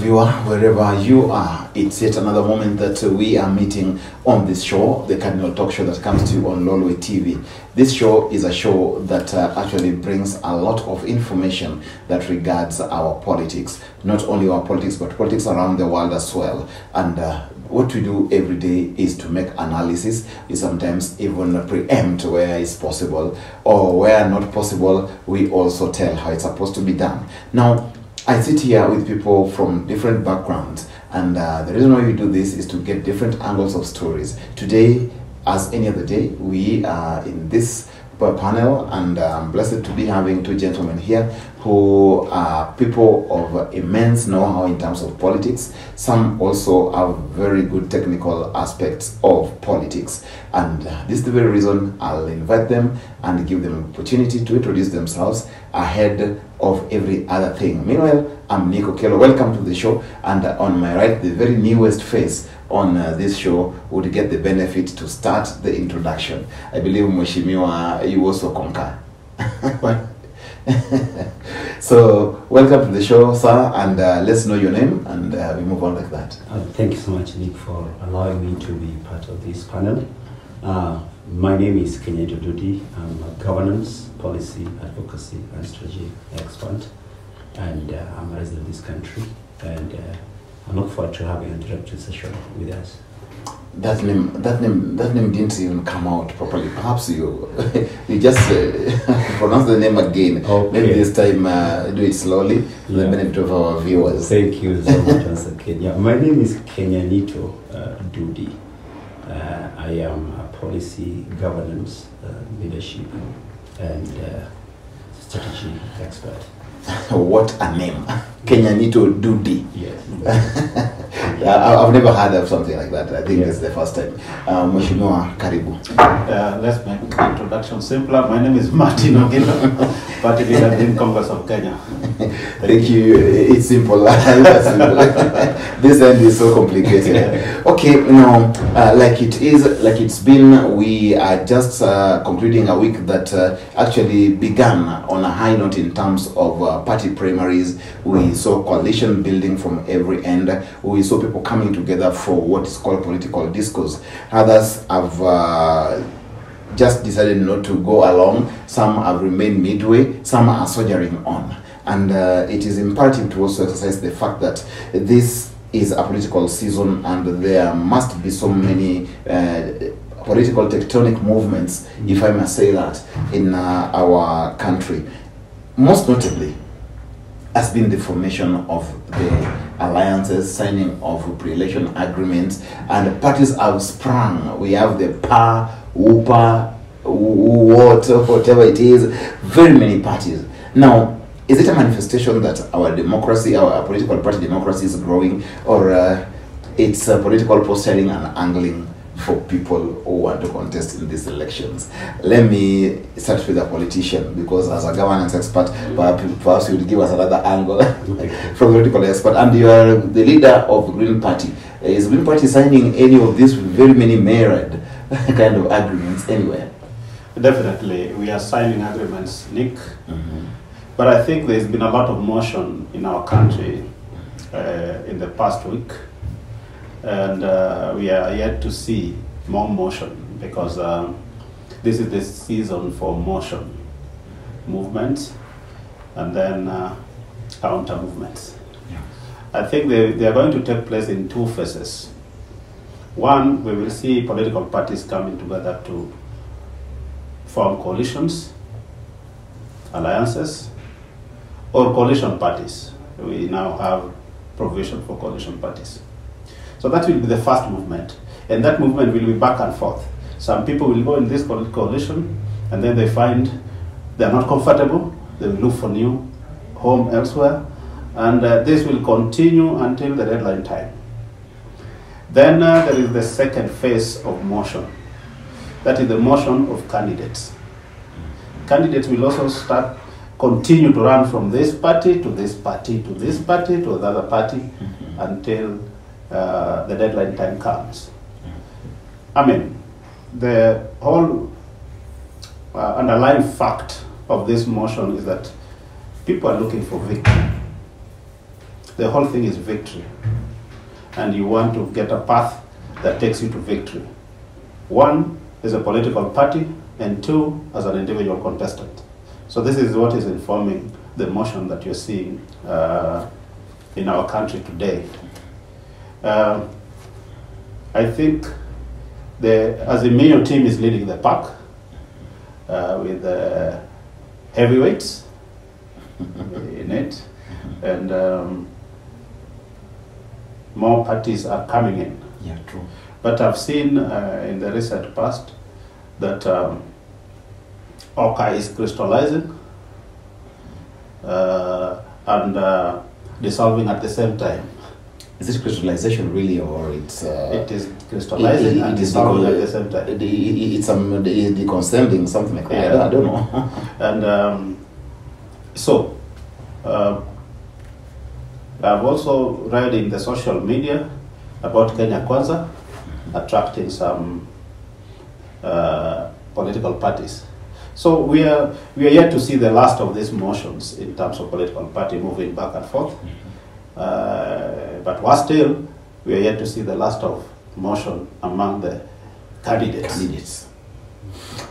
viewer, wherever you are, it's yet another moment that we are meeting on this show, the Cardinal talk show that comes to you on Lolwe TV. This show is a show that actually brings a lot of information that regards our politics, not only our politics, but politics around the world as well. And what we do every day is to make analysis. We sometimes even preempt where it's possible, or where not possible, we also tell how it's supposed to be done. Now, I sit here with people from different backgrounds, and the reason why we do this is to get different angles of stories. Today, as any other day, we are in this panel, and I'm blessed to be having two gentlemen here who are people of immense know-how in terms of politics. Some also have very good technical aspects of politics, and this is the very reason I'll invite them and give them an opportunity to introduce themselves ahead of every other thing. Meanwhile, I'm Nico Kelo. Welcome to the show, and on my right, the very newest face on this show would get the benefit to start the introduction. I believe Mheshimiwa, you also concur. So, welcome to the show, sir, and let's know your name, and we move on like that. Thank you so much, Nick, for allowing me to be part of this panel. My name is Kenyato Dudi. I'm a governance, policy, advocacy, and strategy expert, and I'm a resident of this country, and I look forward to having a direct session with us. That name didn't even come out properly. Perhaps you just pronounce the name again. Okay. Maybe this time do it slowly for the benefit of our viewers. Thank you so much once again. Yeah, my name is Kenyato Dudi. I am a policy, governance, leadership, and strategy expert. What a name. Kenyanito Dudi. Yes. I've never heard of something like that. I think it's the first time. Mheshimiwa, karibu. Let's make the introduction simpler. My name is Martin Ogino, party leader in Congress of Kenya. Thank you. It's simple. This end is so complicated. Okay, now, like it's been, we are just concluding a week that actually began on a high note in terms of party primaries. We saw coalition building from every end. We saw people coming together for what is called political discourse. Others have just decided not to go along. Some have remained midway. Some are soldiering on. And it is imperative to also exercise the fact that this is a political season, and there must be so many political tectonic movements, if I must say that, in our country. Most notably has been the formation of the alliances, signing of pre-election agreements, and parties have sprung. We have the PA, UPA, whatever it is, very many parties. Now, is it a manifestation that our democracy, our political party democracy is growing, or it's a political posturing and angling for people who want to contest in these elections? Let me start with a politician, because as a governance expert, perhaps you would give us another angle from political expert. And you are the leader of the Green Party. Is Green Party signing any of these very many myriad kind of agreements anywhere? Definitely, we are signing agreements, Nick. But I think there's been a lot of motion in our country in the past week. And we are yet to see more motion, because this is the season for motion, movements, and then counter movements. Yeah. I think they are going to take place in two phases. One, we will see political parties coming together to form coalitions, alliances, or coalition parties. We now have provision for coalition parties. So that will be the first movement, and that movement will be back and forth. Some people will go in this coalition, and then they find they're not comfortable, they will look for new home elsewhere, and this will continue until the deadline time. Then there is the second phase of motion. That is the motion of candidates. Candidates will also continue to run from this party to this party to this party to another party until the deadline time comes. I mean, the whole underlying fact of this motion is that people are looking for victory. the whole thing is victory. And you want to get a path that takes you to victory. One, as a political party, and two, as an individual contestant. So this is what is informing the motion that you're seeing in our country today. I think the Azimio team is leading the pack with heavyweights in it, and more parties are coming in. Yeah, true. But I've seen in the recent past that OCA is crystallizing and dissolving at the same time. Is it crystallization really, or it's? It is crystallizing and dissolving at the same time. It's deconsending, something like that. Yeah. I don't know. And so, I've also read in the social media about Kenya Kwanza attracting some political parties. So we are yet to see the last of these motions in terms of political party moving back and forth. But still, we are yet to see the last of motion among the candidates.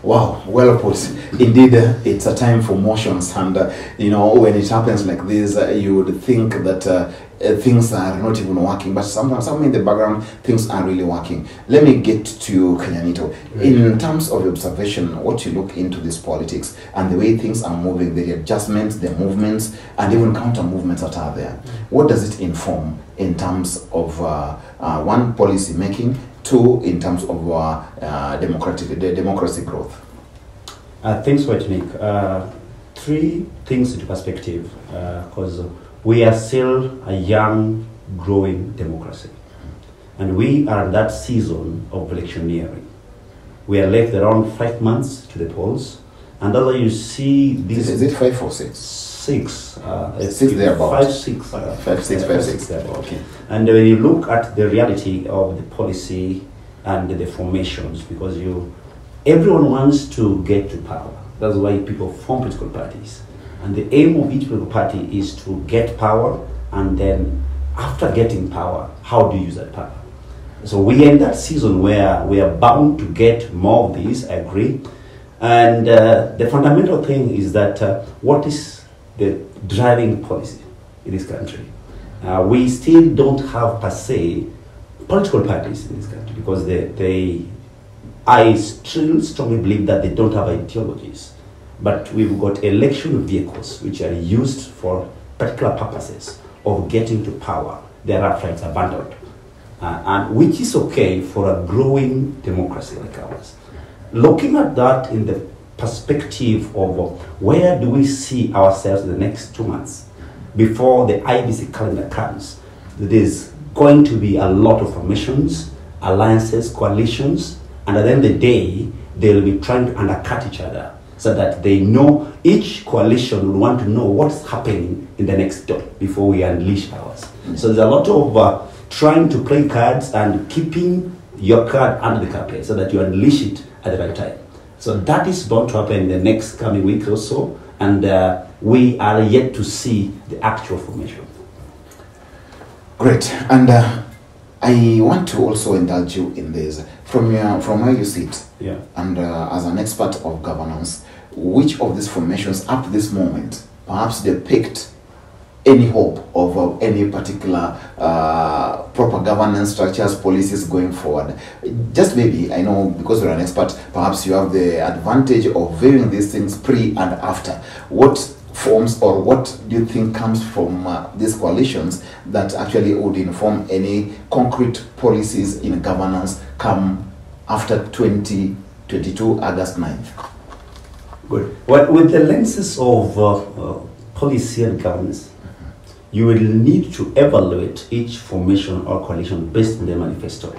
Wow, well put. Indeed, it's a time for motions, and you know, when it happens like this, you would think that things are not even working, but sometimes, in the background, things are really working. Let me get to you, Kenyanito. In terms of observation, what you look into this politics and the way things are moving, the adjustments, the movements, and even counter movements that are there, what does it inform in terms of one, policy making, two, in terms of democracy growth? Thanks for it, Nick. Three things into perspective, because we are still a young, growing democracy. And we are in that season of electioneering. We are left around 5 months to the polls. And although you see this... Is it 5 or 6? 6. 6 thereabout. 5, 6. 5, 6 thereabout. Okay. And when you look at the reality of the policy and the formations, because everyone wants to get to power. That's why people form political parties. And the aim of each political party is to get power, and then after getting power, how do you use that power? So we are in that season where we are bound to get more of these, I agree. And the fundamental thing is that what is the driving policy in this country? We still don't have, per se, political parties in this country, because I still strongly believe that they don't have ideologies. But we've got election vehicles which are used for particular purposes of getting to power. Thereafter, it's abandoned. And which is okay for a growing democracy like ours. Looking at that in the perspective of where do we see ourselves in the next 2 months before the IBC calendar comes, there's going to be a lot of formations, alliances, coalitions, and at the end of the day, they'll be trying to undercut each other so that they know, each coalition will want to know what's happening in the next door before we unleash ours. So there's a lot of trying to play cards and keeping your card under the carpet so that you unleash it at the right time. So that is bound to happen in the next coming week or so, and we are yet to see the actual formation. Great, and I want to also indulge you in this. From where you sit, yeah, and as an expert of governance, which of these formations up to this moment perhaps depict any hope of any particular proper governance structures, policies going forward? Just maybe, I know because you're an expert, perhaps you have the advantage of viewing these things pre and after. What forms or what do you think comes from these coalitions that actually would inform any concrete policies in governance come after 2022 August 9th? Good. Well, with the lenses of policy and governance, you will need to evaluate each formation or coalition based on their manifesto.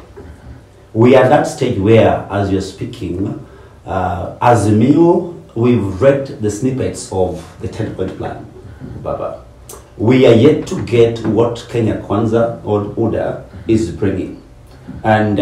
We are at that stage where, as you're speaking, Azimio, we've read the snippets of the 10-point plan, Baba. We are yet to get what Kenya Kwanza or UDA is bringing. And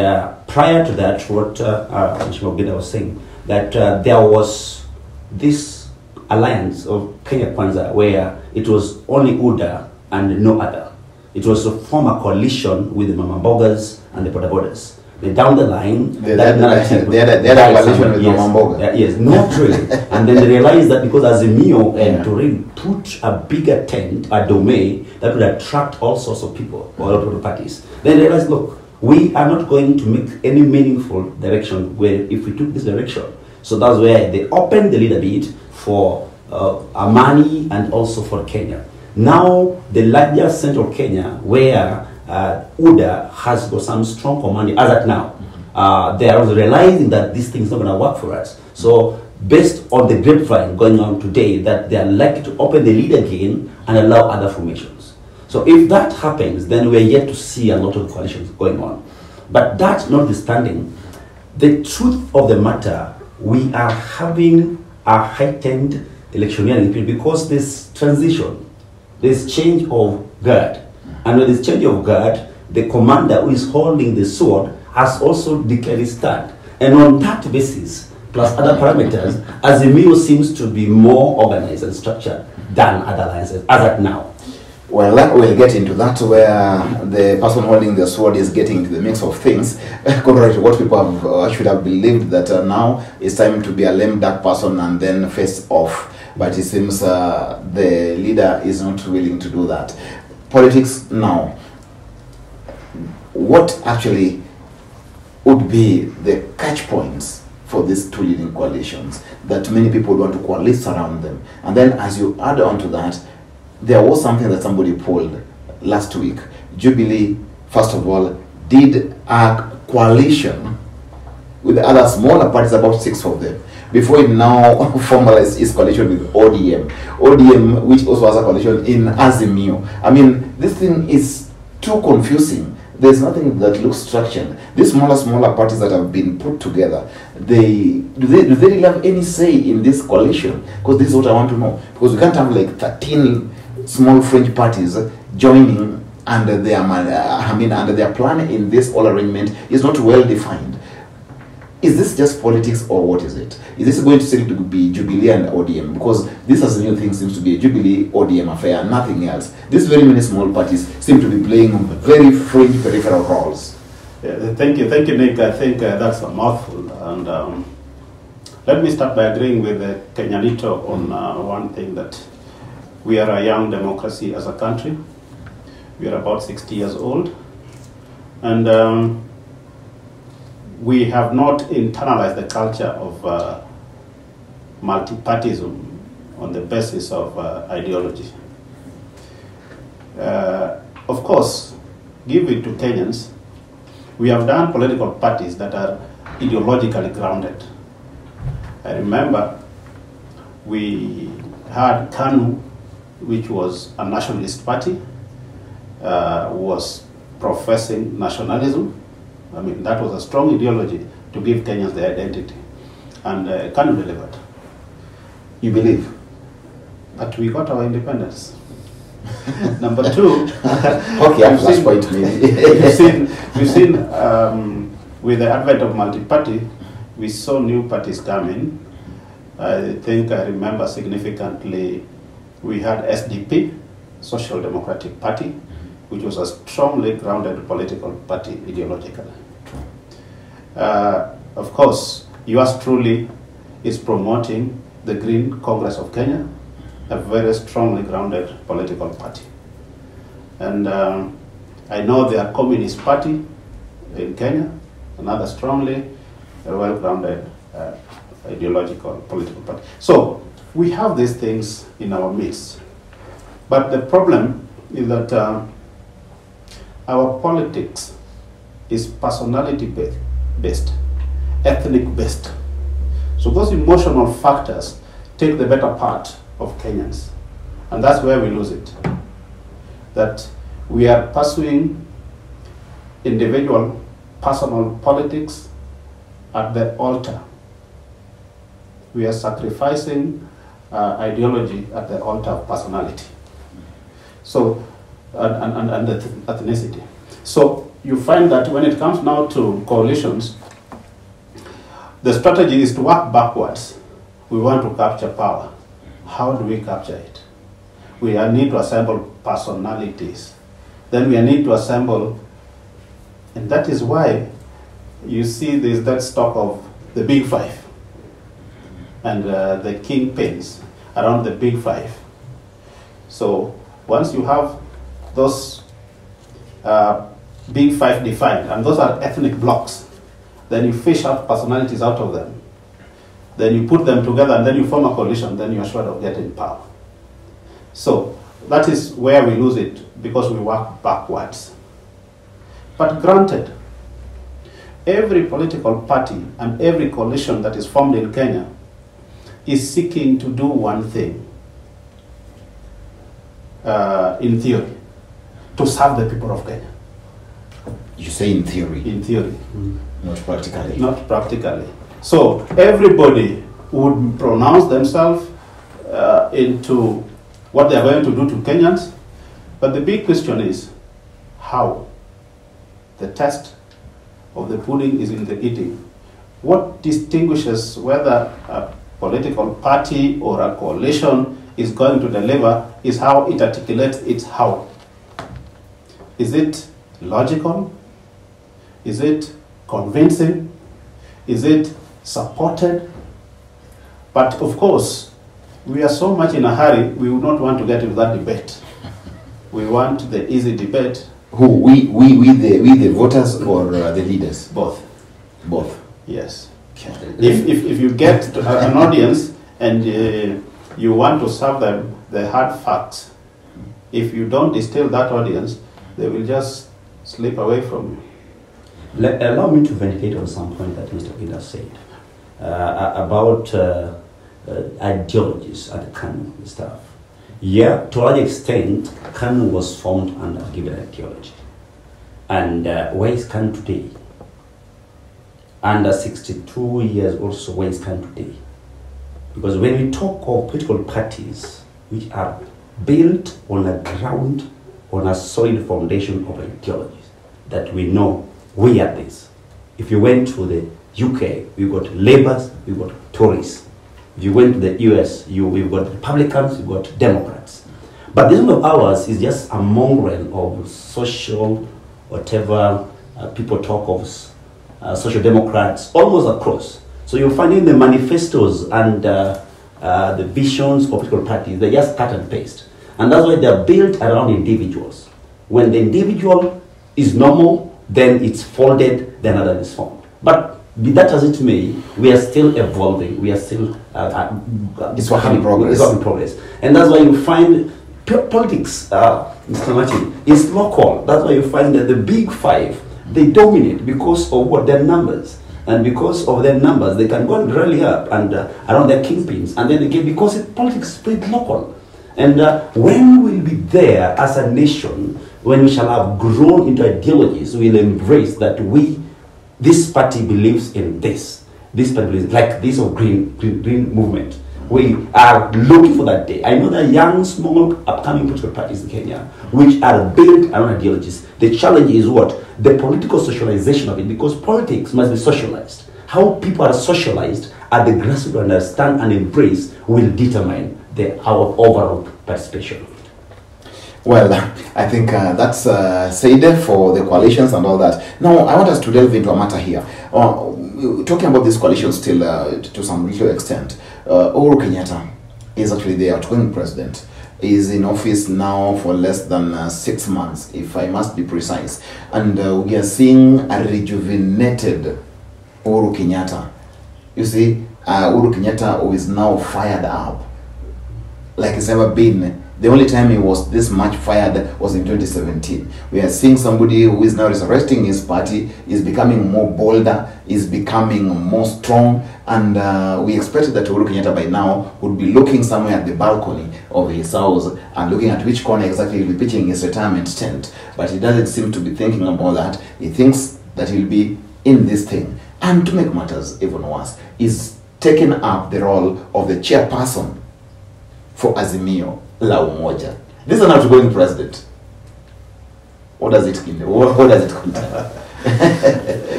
prior to that, what Mheshimiwa was saying, that there was this alliance of Kenya Kwanza where it was only UDA and no other. It was to form a coalition with the Mama Bogas and the Bodabodas. Then down the line, they had a coalition with Mama Boga. Yes, not really. And then they realized that because Azimio and to really put a bigger tent, a domain that would attract all sorts of people, all of the parties. Then they realized, look, we are not going to make any meaningful direction where if we took this direction. So that's where they opened the leader bid for Amani and also for Kenya. Now, the larger central Kenya, where UDA has got some strong command as at now. They are realizing that this thing is not going to work for us. So, based on the grapevine going on today, that they are likely to open the lead again and allow other formations. So, if that happens, then we are yet to see a lot of coalitions going on. But that notwithstanding, the truth of the matter, we are having a heightened electioneering period because this transition, this change of guard. And with this change of guard, the commander who is holding the sword has also declared his stand. And on that basis, plus other parameters, Azimio seems to be more organized and structured than other alliances as at now. Well, we'll get into that, where the person holding the sword is getting into the mix of things. Contrary to what people should have believed, that now it's time to be a lame duck person and then face off. But it seems the leader is not willing to do that. Politics now, what actually would be the catch points for these two leading coalitions that many people want to coalesce around them? And then as you add on to that, there was something that somebody polled last week. Jubilee, first of all, did a coalition with the other smaller parties, about 6 of them, before it now formalized its coalition with ODM. ODM, which also has a coalition in Azimio. I mean, this thing is too confusing. There's nothing that looks structured. These smaller parties that have been put together, do they really have any say in this coalition? Because this is what I want to know. Because we can't have like 13 small fringe parties joining under their under their plan in this whole arrangement is not well defined. Is this just politics or what is it? Is this going to still to be Jubilee and ODM? Because this as a new thing seems to be a Jubilee ODM affair, nothing else. These very many small parties seem to be playing very fringe peripheral roles. Yeah, thank you, Nick. I think that's a mouthful. And let me start by agreeing with Kenyanito on one thing, that we are a young democracy as a country. We are about 60 years old. And we have not internalized the culture of multipartyism on the basis of ideology. Of course, give it to Kenyans, we have done political parties that are ideologically grounded. I remember we had KANU, which was a nationalist party, was professing nationalism. I mean, that was a strong ideology to give Kenyans their identity. And KANU delivered. You believe? But we got our independence. Number two, okay, that's point maybe. we've seen with the advent of multi-party, we saw new parties come in. I think I remember significantly we had SDP, Social Democratic Party, which was a strongly grounded political party ideologically. Of course, yours truly is promoting the Green Congress of Kenya, a very strongly grounded political party. And I know there are Communist Party in Kenya, another strongly well-grounded ideological political party. So we have these things in our midst. But the problem is that our politics is personality-based, ethnic-based. So those emotional factors take the better part of Kenyans. And that's where we lose it. That we are pursuing individual, personal politics at the altar. We are sacrificing ideology at the altar of personality. So, and ethnicity. So you find that when it comes now to coalitions, the strategy is to work backwards. We want to capture power. How do we capture it? We need to assemble personalities then we need to assemble, and that is why you see there's that stock of the big five and the kingpins around the big five. So once you have those big five defined, and those are ethnic blocks, then you fish out personalities out of them. Then you put them together and then you form a coalition, then you're sure of getting power. So that is where we lose it, because we work backwards. But granted, every political party and every coalition that is formed in Kenya is seeking to do one thing, in theory, to serve the people of Kenya. You say in theory? In theory. Not practically? Not practically. So everybody would pronounce themselves into what they are going to do to Kenyans, but the big question is how? The test of the pudding is in the eating. What distinguishes whether a political party or a coalition is going to deliver is how it articulates its how. Is it logical? Is it convincing? Is it supported? But of course, we are so much in a hurry, we would not want to get into that debate. We want the easy debate. Who? We the voters or the leaders? Both. Both. Yes. If you get to an audience and you want to serve them the hard facts, if you don't distill that audience, they will just slip away from you. Allow me to vindicate on some point that Mr. Gida said about ideologies at the KANU stuff. Yeah, to a large extent, KANU was formed under a given ideology. And where is KANU today? Under 62 years also, where is KANU today? Because when we talk of political parties which are built on a ground, on a solid foundation of ideologies, that we know we are this. If you went to the UK, we've got Labours, we've got Tories. If you went to the US, we've got Republicans, we've got Democrats. But this one of ours is just a mongrel of social, whatever people talk of, social democrats, almost across. So you'll find in the manifestos and the visions of political parties, they just cut and paste. And that's why they're built around individuals. When the individual is normal, then it's folded, then another is formed. But be that as it may, we are still evolving. We are still it's work in progress. It's work in progress. And that's why you find politics, Mr. Martin, is local. That's why you find that the big five, they dominate because of what their numbers. And because of their numbers, they can go and rally up and around their kingpins. And then again, because politics is played local. And when we'll be there as a nation, when we shall have grown into ideologies, we'll embrace that this party believes in this. This party believes, like this of green movement. We are looking for that day. I know there are young, small, upcoming political parties in Kenya which are built around ideologies. The challenge is what? The political socialization of it, because politics must be socialized. How people are socialized at the grassroots understand and embrace will determine our overall participation. Well, I think that's said for the coalitions and all that. Now, I want us to delve into a matter here. Talking about this coalition still to some little extent, Uhuru Kenyatta is actually the outgoing president. Is in office now for less than 6 months, if I must be precise. And we are seeing a rejuvenated Uhuru Kenyatta. You see, Uhuru Kenyatta who is now fired up like it's ever been. The only time he was this much fired was in 2017. We are seeing somebody who is now resurrecting his party, is becoming more bolder, is becoming more strong, and we expected that Uhuru Kenyatta by now would be looking somewhere at the balcony of his house and looking at which corner exactly he'll be pitching his retirement tent. But he doesn't seem to be thinking about that. He thinks that he'll be in this thing. And to make matters even worse, he's taken up the role of the chairperson for Azimio La Umoja. This is an outgoing president. What does it mean? What does it contain?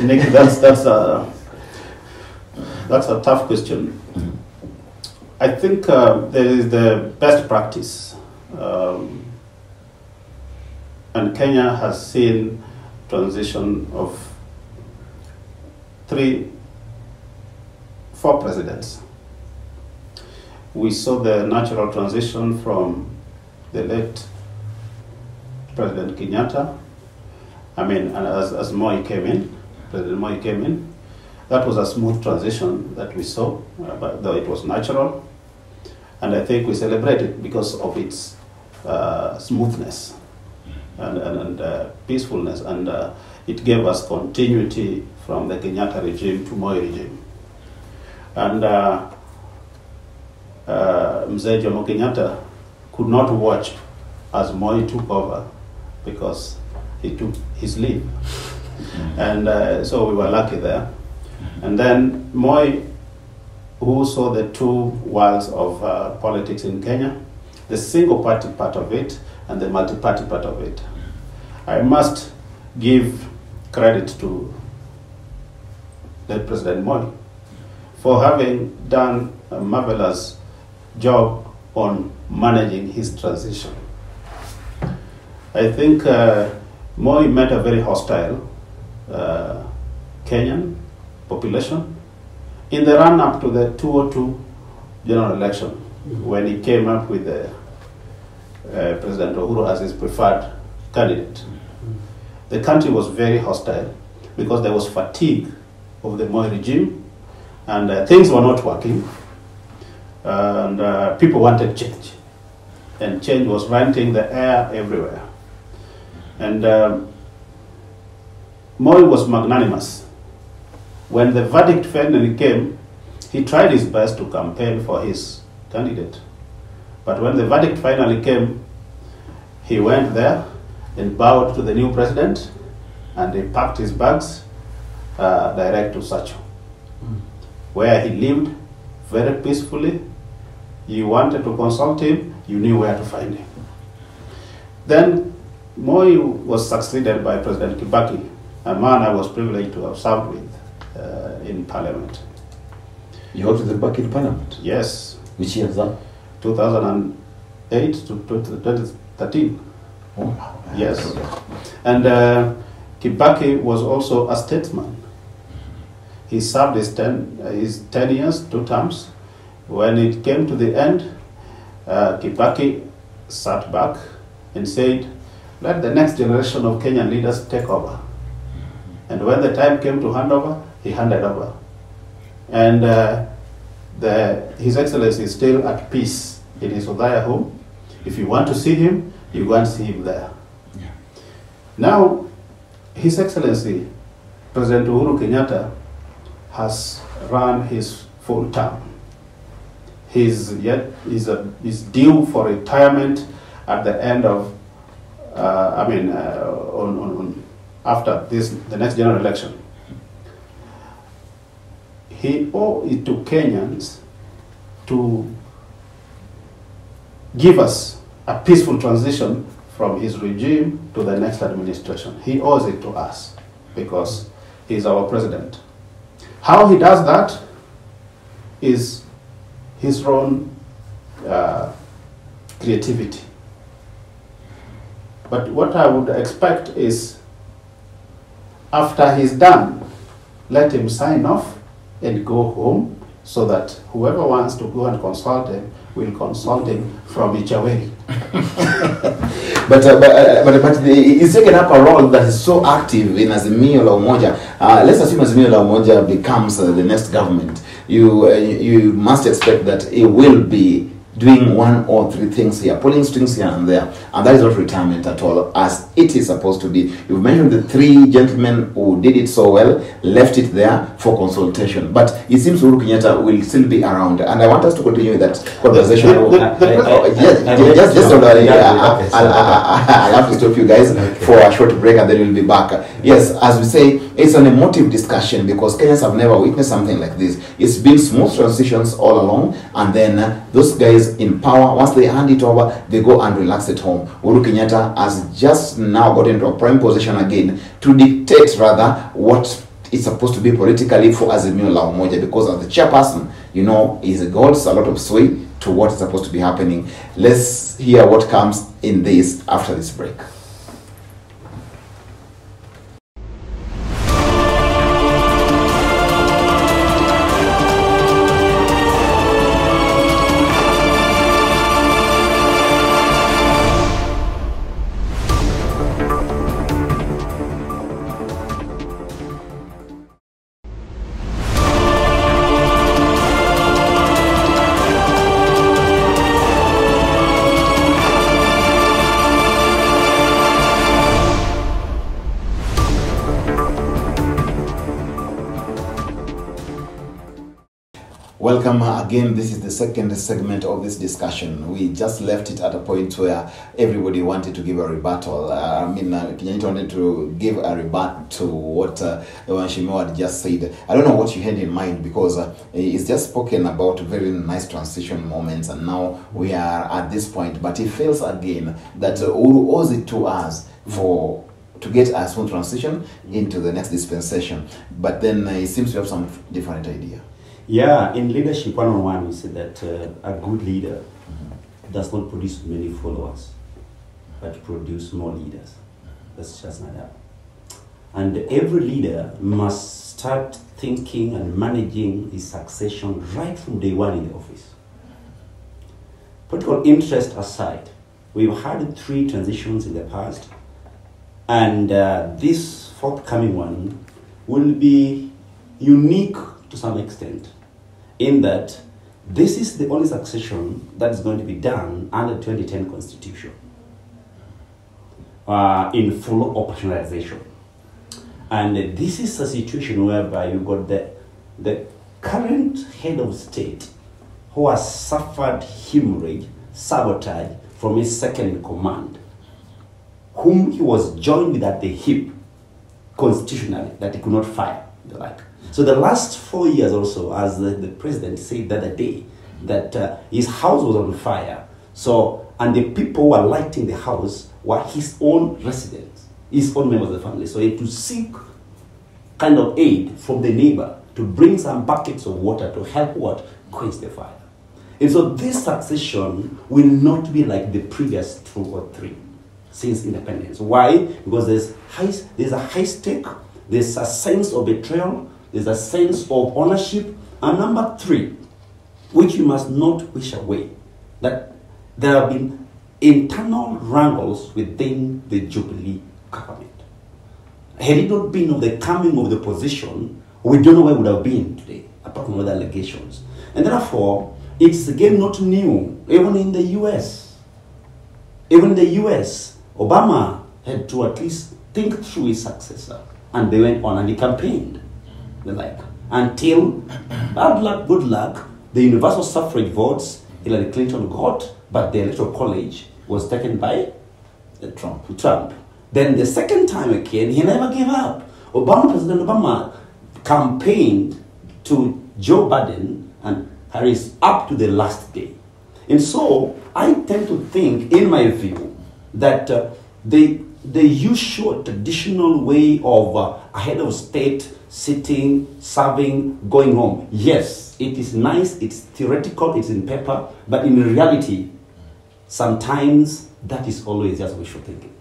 Nick, that's a tough question. Mm-hmm. I think there is the best practice, and And Kenya has seen transition of 4 presidents. We saw the natural transition from the late President Kenyatta. I mean, and as Moi came in, President Moi came in, that was a smooth transition that we saw, but though it was natural. And I think we celebrated because of its smoothness and peacefulness, and it gave us continuity from the Kenyatta regime to Moi regime. And Mzee Jomo Kenyatta could not watch as Moi took over because he took his leave. And so we were lucky there. And then Moi, who saw the 2 worlds of politics in Kenya, the single party part of it and the multi-party part of it. I must give credit to the President Moi for having done a marvelous job on managing his transition. I think Moi met a very hostile Kenyan population in the run-up to the 2002 general election, when he came up with President Uhuru as his preferred candidate. The country was very hostile because there was fatigue of the Moi regime, and things were not working, and people wanted change, and change was renting the air everywhere. And Moi was magnanimous. When the verdict finally came, he tried his best to campaign for his candidate. But when the verdict finally came, he went there and bowed to the new president, and he packed his bags direct to Sacho, where he lived very peacefully. You wanted to consult him, you knew where to find him. Then Moi was succeeded by President Kibaki, a man I was privileged to have served with in Parliament. You worked with Kibaki in Parliament? Yes. Which year was that? 2008 to 2013. Oh, wow. Yes. And Kibaki was also a statesman. He served his 10 years, 2 terms. When it came to the end, Kibaki sat back and said, let the next generation of Kenyan leaders take over. And when the time came to hand over, he handed over. And His Excellency is still at peace in his Othaya home. If you want to see him, you go and see him there. Yeah. Now, His Excellency, President Uhuru Kenyatta, has run his full term. He's due for retirement at the end of, after the next general election. He owed it to Kenyans to give us a peaceful transition from his regime to the next administration. He owes it to us because he's our president. How he does that is his own creativity. But what I would expect is, after he's done, let him sign off and go home, so that whoever wants to go and consult him will consult him from Ichaweri. But he's taken up a role that is so active in Azimio la Umoja. Let's assume Azimio la Umoja becomes the next government. You must expect that it will be doing 1 or 3 things here, pulling strings here and there, and that is not retirement at all, as it is supposed to be. You've mentioned the 3 gentlemen who did it so well, left it there for consultation, but it seems Uhuru Kenyatta will still be around, and I want us to continue with that conversation. I have to stop you guys for a short break, and then we'll be back. Yes, as we say, it's an emotive discussion because Kenyans have never witnessed something like this. It's been smooth transitions all along, and then those guys in power, once they hand it over, they go and relax at home. Uhuru Kenyatta has just now got into a prime position again to dictate rather what is supposed to be politically for Azimio la Umoja, because as the chairperson, you know, he holds a lot of sway to what is supposed to be happening. Let's hear what comes in this after this break. Welcome again. This is the second segment of this discussion. We just left it at a point where everybody wanted to give a rebuttal. Kenyatta wanted to give a rebut to what Wanshimo had just said. I don't know what you had in mind, because he's just spoken about very nice transition moments, and now we are at this point. But he feels again that Uhuru owes it to us to get a smooth transition into the next dispensation. But then he seems to have some different idea. Yeah, in leadership 101, we say that a good leader does not produce many followers, but produce more leaders. That's just not that. And every leader must start thinking and managing his succession right from day one in the office. Political interest aside, we've had 3 transitions in the past, and this forthcoming one will be unique to some extent, in that this is the only succession that is going to be done under the 2010 Constitution in full operationalization. And this is a situation whereby you got the current head of state who has suffered hemorrhage, sabotage from his second in command, whom he was joined with at the hip constitutionally, that he could not fire, the like. So the last 4 years also, as the president said the other day, that his house was on fire. So, and the people who were lighting the house were his own residents, his own members of the family. So he had to seek kind of aid from the neighbor to bring some buckets of water to help what? Quench the fire. And so this succession will not be like the previous 2 or 3 since independence. Why? Because there's a high stake, there's a sense of betrayal, there's a sense of ownership. And number 3, which you must not wish away, that there have been internal wrangles within the Jubilee government. Had it not been of the coming of the opposition, we don't know where we would have been today, apart from other allegations. And therefore, it's again not new, even in the US. Even in the US, Obama had to at least think through his successor. And they went on and he campaigned. The like, until bad luck, good luck, the universal suffrage votes Hillary Clinton got, but the electoral college was taken by Trump. Then the second time again, he never gave up. President Obama campaigned to Joe Biden and Harris up to the last day. And so I tend to think, in my view, that the usual traditional way of a head of state sitting, serving, going home. Yes, it is nice, it's theoretical, it's in paper, but in reality, sometimes that is always just wishful thinking.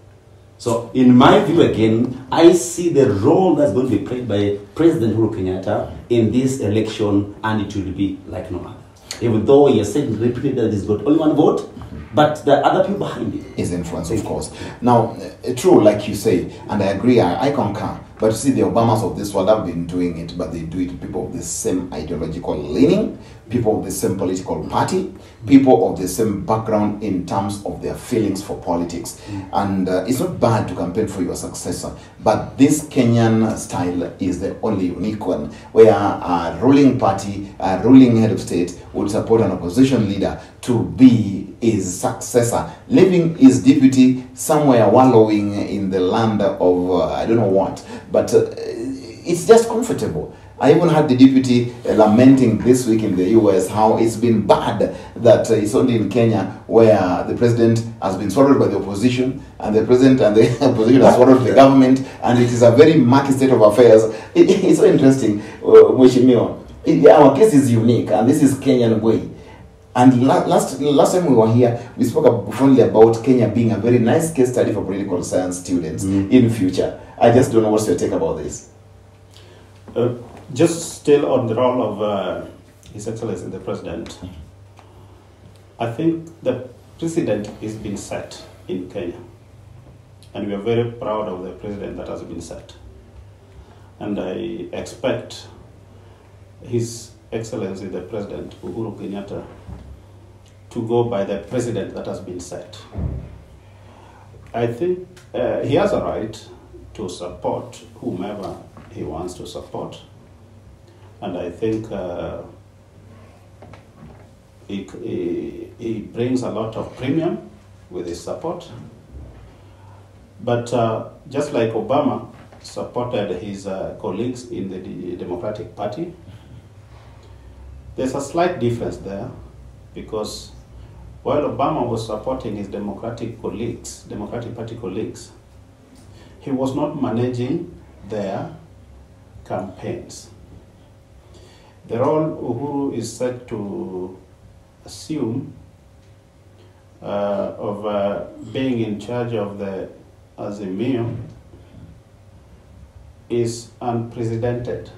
So, in my view again, I see the role that's going to be played by President Uhuru Kenyatta in this election, and it will be like no other. Even though he has said repeatedly that he's got only 1 vote, but there are other people behind it. His influence, of course. Now, true, like you say, and I agree, I concur. But you see, the Obamas of this world have been doing it, but they do it people of the same ideological leaning, people of the same political party, people of the same background in terms of their feelings for politics. And it's not bad to campaign for your successor, but this Kenyan style is the only unique one, where a ruling party, a ruling head of state would support an opposition leader to be his successor, leaving his deputy somewhere wallowing in the land of I don't know what, but it's just comfortable. I even had the deputy lamenting this week in the US how it's been bad that it's only in Kenya where the president has been swallowed by the opposition, and the president and the opposition has swallowed the government, and it is a very murky state of affairs. It's so interesting, Mheshimiwa. Our case is unique, and this is Kenyan way. And last time we were here, we spoke briefly about Kenya being a very nice case study for political science students in future. I just don't know what's your take about this. Just still on the role of His Excellency the President, I think the precedent is being set in Kenya. And we are very proud of the precedent that has been set. And I expect His Excellency the President, Uhuru Kenyatta, to go by the precedent that has been set. I think he has a right to support whomever he wants to support. And I think he brings a lot of premium with his support. But just like Obama supported his colleagues in the Democratic Party, there's a slight difference there, because while Obama was supporting his Democratic Party colleagues, he was not managing their campaigns. The role Uhuru is set to assume of being in charge of the Azimio is unprecedented.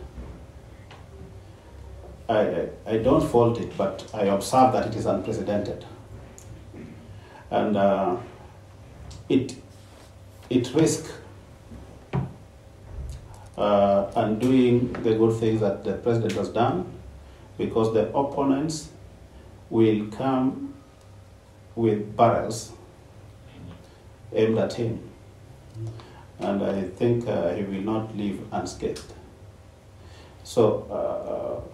I don't fault it, but I observe that it is unprecedented. And it risks undoing the good things that the president has done, because the opponents will come with barrels aimed at him. And I think he will not leave unscathed. So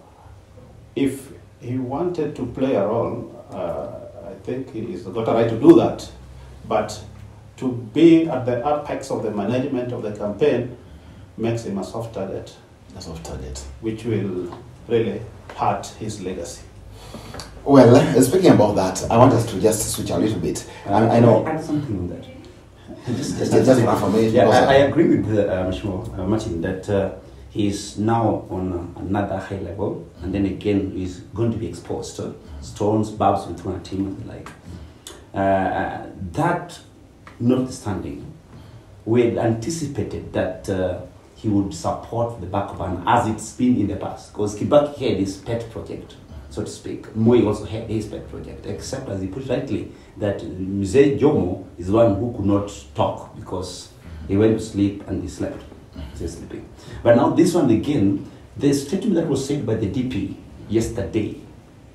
if he wanted to play a role, I think he's got a right to do that. But to be at the apex of the management of the campaign makes him a soft target. A soft target. Which will really hurt his legacy. Well, speaking about that, I want us to just switch a little bit. I know. Add something on that. Just information. Yeah, I agree with Martin that he's now on another high level, and then again he's going to be exposed to stones, barbs will thrown at him and the like. That notwithstanding, we had anticipated that he would support the back ban as it's been in the past, because Kibaki had his pet project, so to speak. Moi also had his pet project, except, as he put rightly, that Mzee Jomo is one who could not talk because he went to sleep and he slept. He's sleeping. But now this one again, the statement that was said by the DP yesterday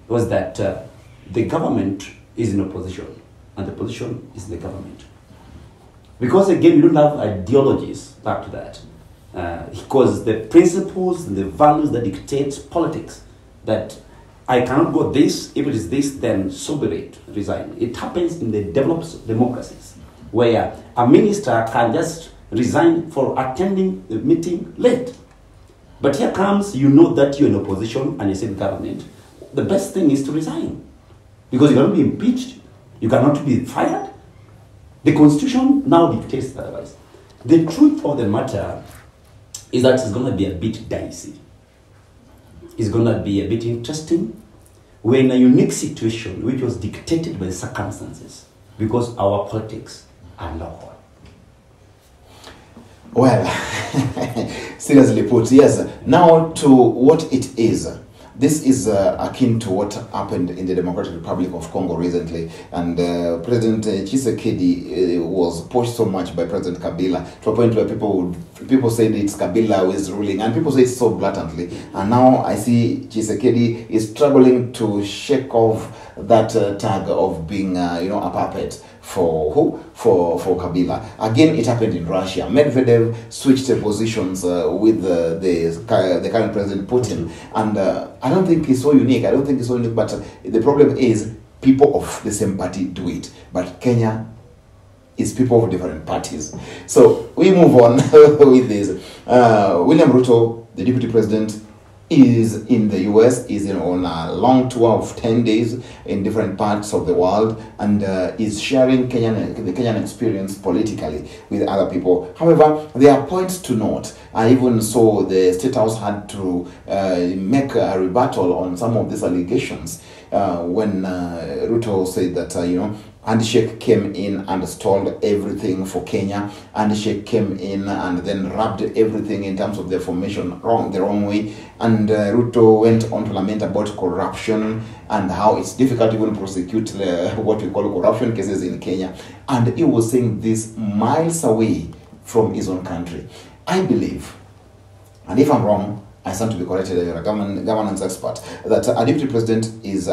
was that the government is in opposition and the opposition is the government. Because again, you don't have ideologies back to that. Because the principles and the values that dictate politics, that I cannot go this, if it is this, then so be it, resign. It happens in the developed democracies, where a minister can just resign for attending the meeting late. But here comes, you know that you're in opposition and you say the government, the best thing is to resign. Because you cannot be impeached, you cannot be fired. The Constitution now dictates otherwise. The truth of the matter is that it's going to be a bit dicey. It's going to be a bit interesting. We're in a unique situation which was dictated by the circumstances, because our politics are local. Well, seriously put, yes. Now to what it is. This is akin to what happened in the Democratic Republic of Congo recently, and President Tshisekedi was pushed so much by President Kabila to a point where people said it's Kabila who is ruling, and people say it so blatantly. And now I see Tshisekedi is struggling to shake off that tag of being, a puppet for who? For Kabila. Again, it happened in Russia. Medvedev switched positions with the current President Putin, and I don't think it's so unique. But the problem is people of the same party do it. But Kenya is people of different parties. So we move on with this. William Ruto, the Deputy President, is in the US, is on a long tour of 10 days in different parts of the world, and is sharing the Kenyan experience politically with other people. However, there are points to note. I even saw the State House had to make a rebuttal on some of these allegations when Ruto said that, Handshake came in and stalled everything for Kenya. Handshake came in and then rubbed everything in terms of the formation the wrong way. And Ruto went on to lament about corruption and how it's difficult to even prosecute what we call corruption cases in Kenya. And he was saying this miles away from his own country. I believe, and if I'm wrong, I stand to be corrected as a governance expert, that a deputy president is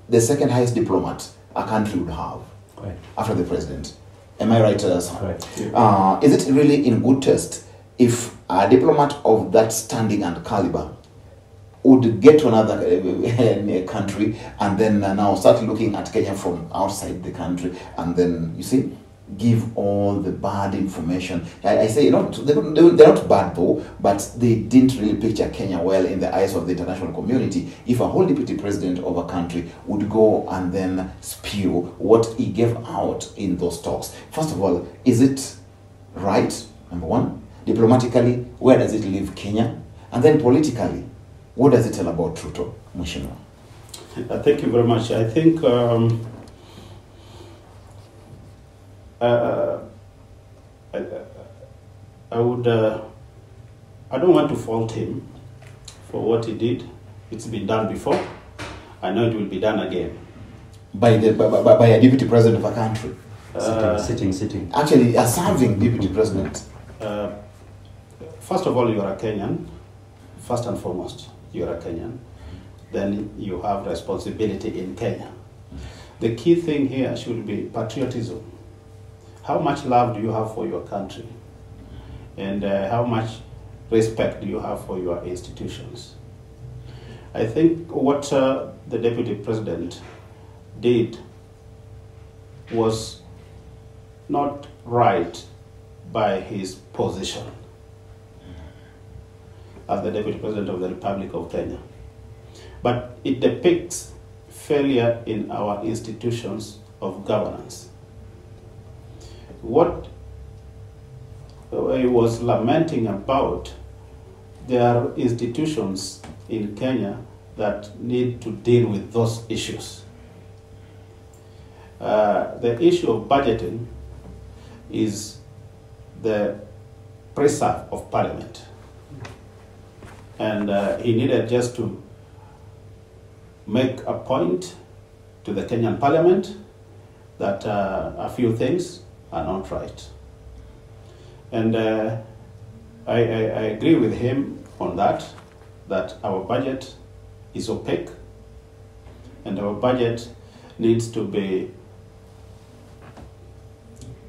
the second highest diplomat a country would have after the president. Am I right, sir? Right. Is it really in good taste if a diplomat of that standing and caliber would get to another country and then now start looking at Kenya from outside the country, and then, you see, give all the bad information. I say, they're not bad though, but they didn't really picture Kenya well in the eyes of the international community. If a whole deputy president of a country would go and then spew what he gave out in those talks, first of all, is it right? Number one. Diplomatically, where does it leave Kenya? And then politically, what does it tell about Ruto? Mheshimiwa? Thank you very much. I think I don't want to fault him for what he did. It's been done before. I know it will be done again. By a deputy president of a country? Sitting. Actually, a serving deputy president. First of all, you are a Kenyan. First and foremost, you are a Kenyan. Then you have responsibility in Kenya. The key thing here should be patriotism. How much love do you have for your country? And how much respect do you have for your institutions? I think what the deputy president did was not right by his position as the Deputy President of the Republic of Kenya. But it depicts failure in our institutions of governance. What he was lamenting about, there are institutions in Kenya that need to deal with those issues. The issue of budgeting is the preserve of parliament. And he needed just to make a point to the Kenyan parliament that a few things are not right. And I agree with him on that our budget is opaque and our budget needs to be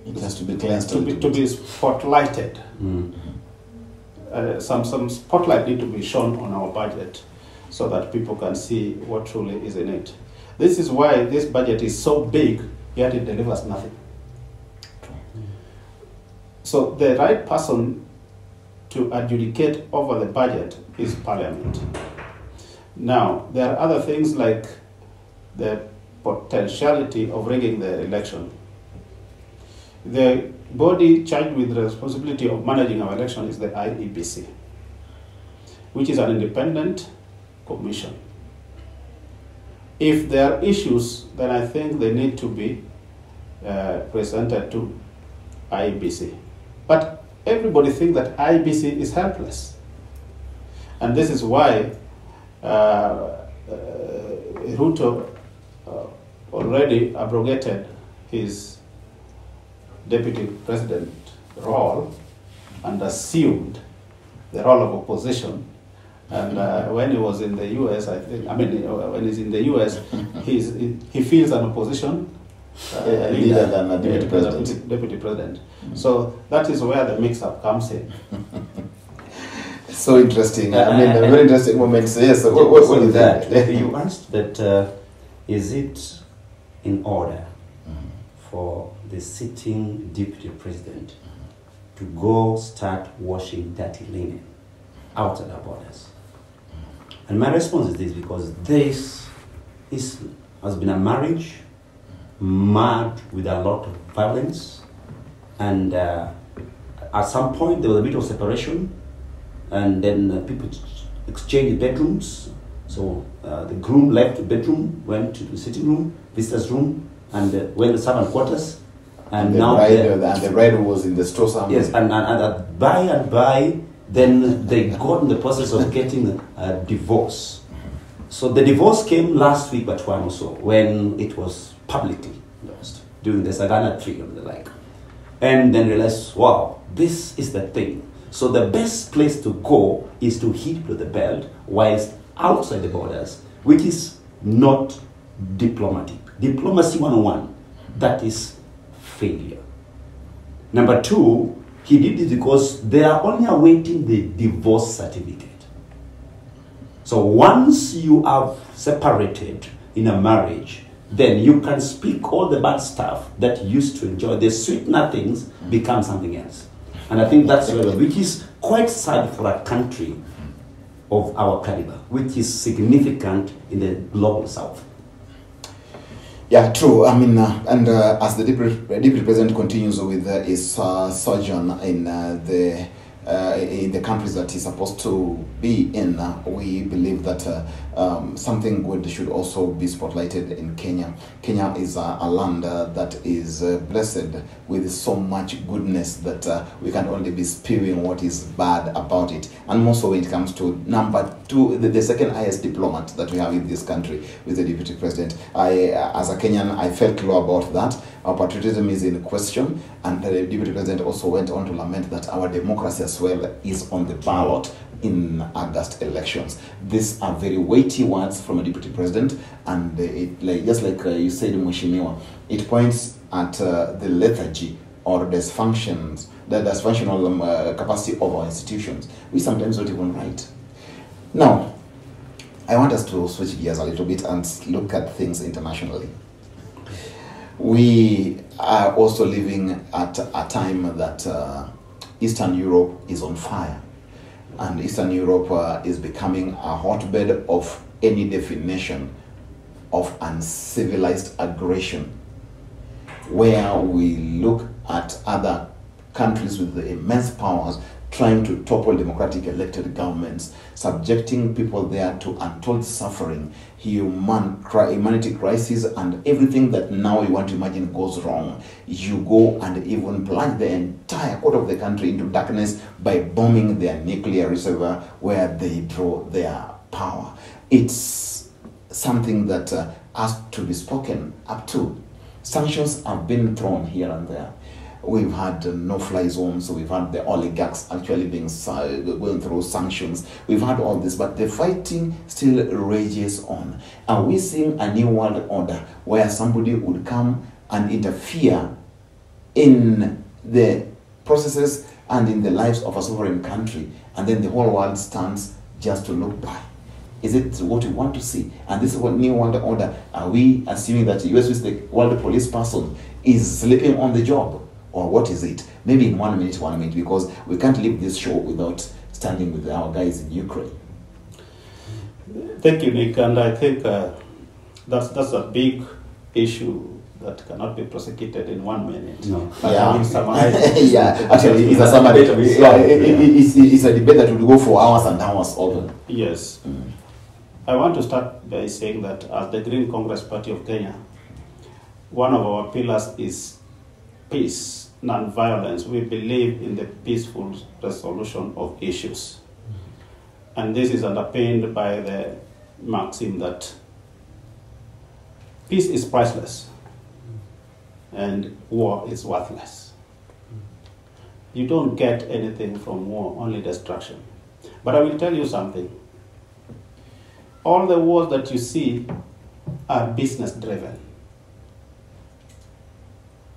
It has to be cleansed. to be spotlighted. Some spotlight need to be shone on our budget so that people can see what truly is in it. This is why this budget is so big, yet it delivers nothing. So the right person to adjudicate over the budget is Parliament. Now, there are other things like the potentiality of rigging the election. The body charged with the responsibility of managing our election is the IEBC, which is an independent commission. If there are issues, then I think they need to be presented to IEBC. But everybody thinks that IEBC is helpless. And this is why Ruto already abrogated his deputy president role and assumed the role of opposition. And when he was in the US, when he's in the US, he feels an opposition leader than a deputy president. Deputy president. So that is where the mix-up comes in. So interesting. I mean, a very interesting moment. So yes, what do you think? You asked that is it in order for the sitting deputy president to go start washing dirty linen outside our borders? And my response is this, because this has been a marriage marred with a lot of violence, and at some point there was a bit of separation, and then people exchanged bedrooms. So the groom left the bedroom, went to the sitting room, visitor's room, and went to servant quarters. And the now the bride was in the store somewhere. Yes, and by and by, then they got in the process of getting a divorce. So the divorce came last week, but one or so, when it was publicly endorsed, during the Sagana tree and the like. And then realized, wow, this is the thing. So the best place to go is to hit with the belt, whilst outside the borders, which is not diplomatic. Diplomacy 101, that is failure. Number two, he did it because they are only awaiting the divorce certificate. So once you have separated in a marriage, then you can speak all the bad stuff that you used to enjoy. The sweet nothings become something else. And I think that's which is quite sad for a country of our caliber, which is significant in the global south. Yeah, true. I mean, as the deputy president continues with his sojourn in the countries that he's supposed to be in, we believe that something good should also be spotlighted in Kenya. Kenya is a land that is blessed with so much goodness that we can only be spewing what is bad about it. And more so when it comes to number two, the second highest diplomat that we have in this country, with the deputy president. As a Kenyan, I felt low about that. Our patriotism is in question, and the deputy president also went on to lament that our democracy as well is on the ballot in August elections. These are very weighty words from a deputy president, and just like you said, Mheshimiwa, it points at the lethargy or dysfunctions, the dysfunctional capacity of our institutions. We sometimes don't even write. Now, I want us to switch gears a little bit and look at things internationally. We are also living at a time that Eastern Europe is on fire, and Eastern Europe is becoming a hotbed of any definition of uncivilized aggression, where we look at other countries with the immense powers trying to topple democratic elected governments, subjecting people there to untold suffering, humanity crisis, and everything that now you want to imagine goes wrong. You go and even plunge the entire core of the country into darkness by bombing their nuclear reservoir where they draw their power. It's something that has to be spoken up to. Sanctions have been thrown here and there. We've had no-fly zones, so we've had the oligarchs actually going through sanctions. We've had all this, but the fighting still rages on. Are we seeing a new world order where somebody would come and interfere in the processes and in the lives of a sovereign country, and then the whole world stands just to look by? Is it what we want to see? And this is what new world order. Are we assuming that the US, the world police person, is sleeping on the job? Or what is it? Maybe in 1 minute, because we can't leave this show without standing with our guys in Ukraine. Thank you, Nick. And I think that's a big issue that cannot be prosecuted in 1 minute. No. Yeah, actually, it's a summary. It's a debate that will go for hours and hours over. Yes. I want to start by saying that as the Green Congress Party of Kenya, one of our pillars is peace, non-violence. We believe in the peaceful resolution of issues. And this is underpinned by the maxim that peace is priceless and war is worthless. You don't get anything from war, only destruction. But I will tell you something. All the wars that you see are business-driven.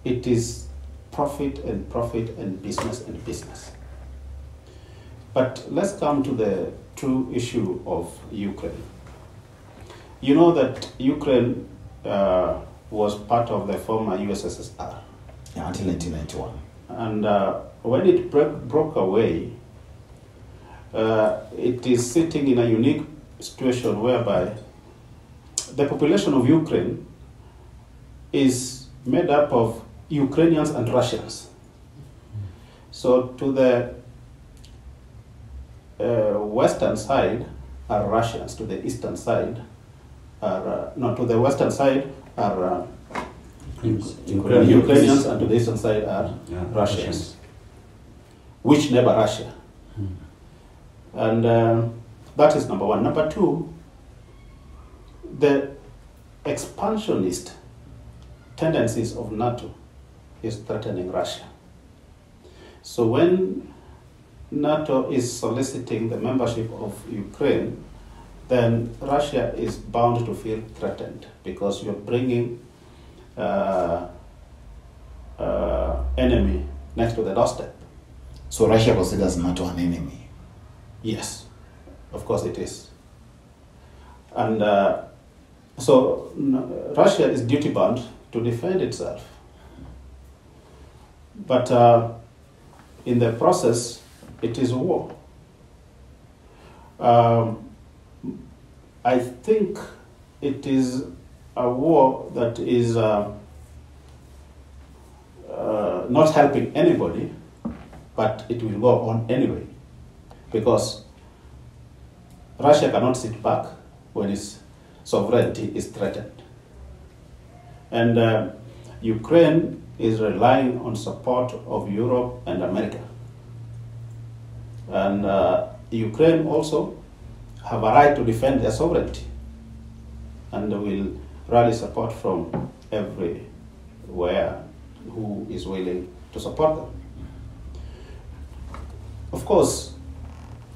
It is profit and business. But let's come to the true issue of Ukraine. You know that Ukraine was part of the former USSR. Yeah, until 1991. And when it broke away, it is sitting in a unique situation whereby the population of Ukraine is made up of Ukrainians and Russians. So to the western side are Russians, to the eastern side are, to the western side are Ukrainians, and to the eastern side are Russians. Which neighbor Russia? And that is number one. Number two, the expansionist tendencies of NATO is threatening Russia. So when NATO is soliciting the membership of Ukraine, then Russia is bound to feel threatened because you're bringing enemy next to the doorstep. So Russia considers NATO an enemy? Yes, of course it is. And so Russia is duty bound to defend itself. But in the process, it is war. I think it is a war that is not helping anybody, but it will go on anyway, because Russia cannot sit back when its sovereignty is threatened. And Ukraine is relying on support of Europe and America. And Ukraine also have a right to defend their sovereignty, and will rally support from everywhere who is willing to support them. Of course,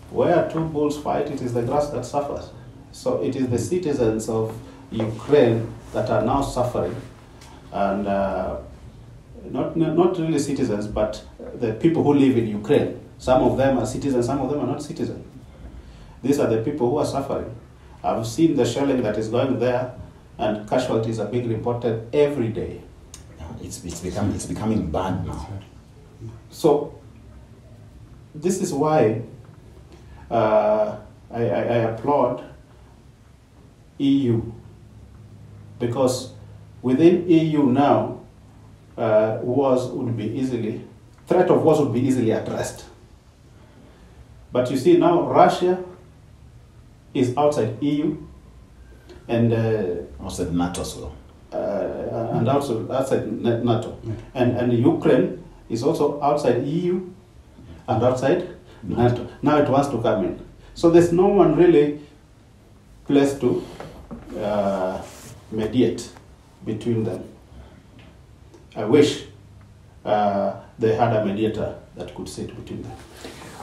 where two bulls fight, it is the grass that suffers. So it is the citizens of Ukraine that are now suffering, and not really citizens, but the people who live in Ukraine. Some of them are citizens, some of them are not citizens. These are the people who are suffering. I've seen the shelling that is going there, and casualties are being reported every day. It's becoming bad now. So this is why I applaud EU, because within EU now, threat of wars would be easily addressed. But you see now Russia is outside EU, and outside NATO as well. And also outside NATO. And Ukraine is also outside EU and outside NATO. Now it wants to come in. So there's no one really placed to mediate between them. I wish they had a mediator that could sit between them.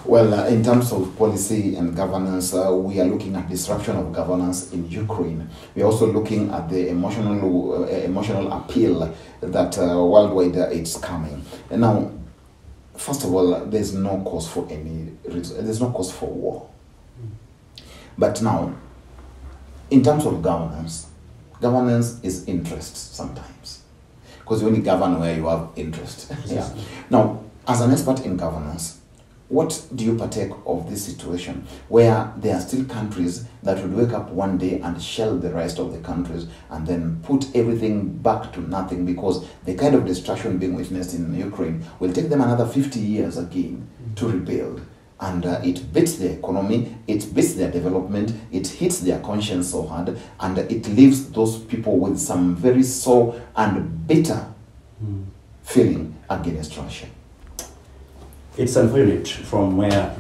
Well, in terms of policy and governance, we are looking at disruption of governance in Ukraine. We are also looking at the emotional appeal that worldwide it's coming. And now, first of all, there's no cause for there's no cause for war. But now, in terms of governance is interest sometimes, because you only govern where you have interest. Yeah. Now, as an expert in governance, what do you partake of this situation where there are still countries that would wake up one day and shell the rest of the countries and then put everything back to nothing, because the kind of destruction being witnessed in Ukraine will take them another 50 years again to rebuild? And it beats their economy, it beats their development, it hits their conscience so hard, and it leaves those people with some very sore and bitter feeling against Russia. It's unfortunate from where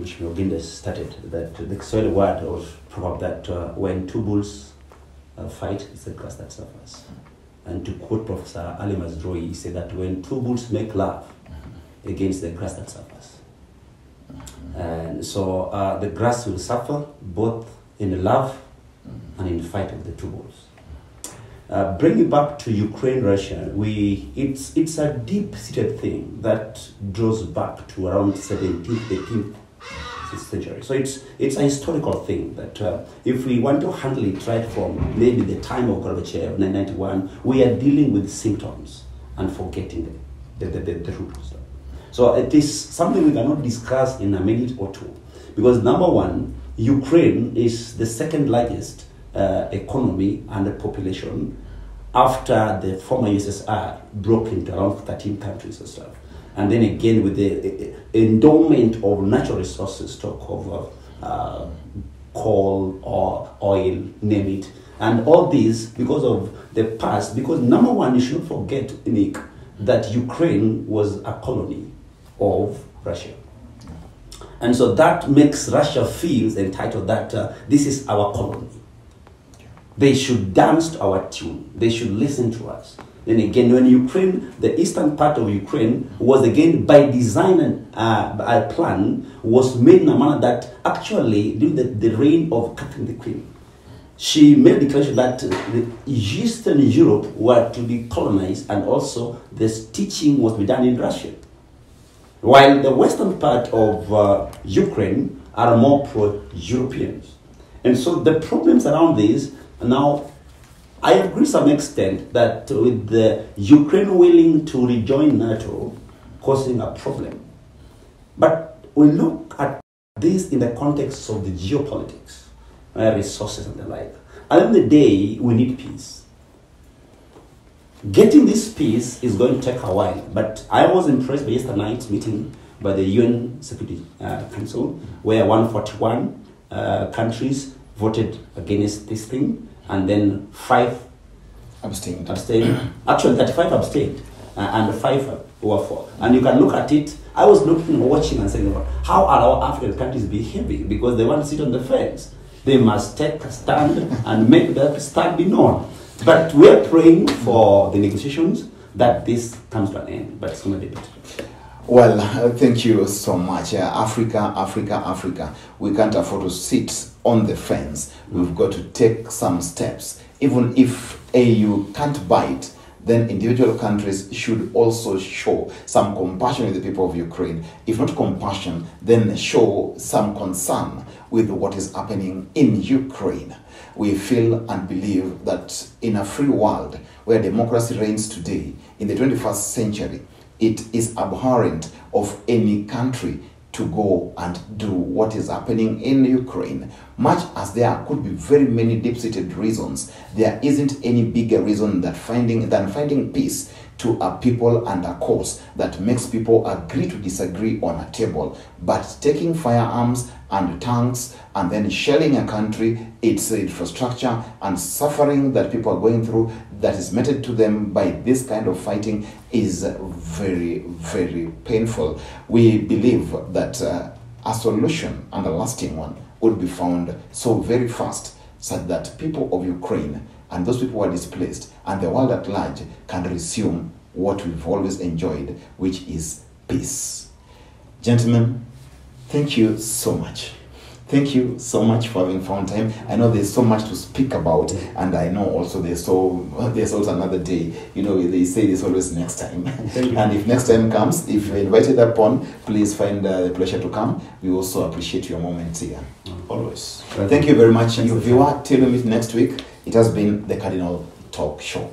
which Oginda started, that the solid word was proverb that when two bulls fight, it's the grass that suffers. And to quote Professor Ali Masdroy, he said that when two bulls make love, against the grass that suffers. And so the grass will suffer both in the love and in the fight of the two bulls. Bringing back to Ukraine, Russia, it's a deep-seated thing that draws back to around 17th, 18th century. So it's a historical thing that if we want to handle it right from maybe the time of Gorbachev, 1991, we are dealing with symptoms and forgetting the root cause. So it is something we cannot discuss in a minute or two, because number one, Ukraine is the second largest economy and the population after the former USSR broke into around 13 countries and stuff. And then again with the endowment of natural resources, talk of coal or oil, name it. And all these because of the past, because number one, you shouldn't forget, Nick, that Ukraine was a colony of Russia. And so that makes Russia feel entitled that this is our colony. They should dance to our tune. They should listen to us. Then again, when Ukraine, the eastern part of Ukraine was again by design and by plan, was made in a manner that actually during the reign of Catherine the Queen, she made a declaration that the Eastern Europe were to be colonized, and also this teaching was to be done in Russia. While the western part of Ukraine are more pro-Europeans. And so the problems around this, now, I agree to some extent that with the Ukraine willing to rejoin NATO causing a problem. But we look at this in the context of the geopolitics, resources and the like. At the end of the day, we need peace. Getting this peace is going to take a while, but I was impressed by yesterday night's meeting by the UN Security Council, where 141 countries voted against this thing, and then 5 abstained. Actually, 35 abstained, and 5 were for. And you can look at it. I was looking, watching, and saying, how are our African countries behaving? Because they want to sit on the fence. They must take a stand and make that stand be known. But we're praying for the negotiations that this comes to an end, but it's going to be better. Well, thank you so much. Africa. We can't afford to sit on the fence. We've got to take some steps. Even if AU can't bite, then individual countries should also show some compassion with the people of Ukraine. If not compassion, then show some concern with what is happening in Ukraine. We feel and believe that in a free world where democracy reigns today, in the 21st century, it is abhorrent of any country to go and do what is happening in Ukraine. Much as there could be very many deep-seated reasons, there isn't any bigger reason than finding peace to a people and a cause that makes people agree to disagree on a table. But taking firearms and tanks and then shelling a country, its infrastructure, and suffering that people are going through that is meted to them by this kind of fighting is very, very painful. We believe that a solution, and a lasting one, would be found so very fast, such that people of Ukraine and those people who are displaced and the world at large can resume what we've always enjoyed, which is peace. Gentlemen, thank you so much. Thank you so much for having found time. I know there's so much to speak about, and I know also there's also another day. You know, they say there's always next time. And if next time comes, if you're invited upon, please find the pleasure to come. We also appreciate your moments here. Always. Thank you very much, you viewer. Till we meet next week. It has been the Cardinal Talk Show.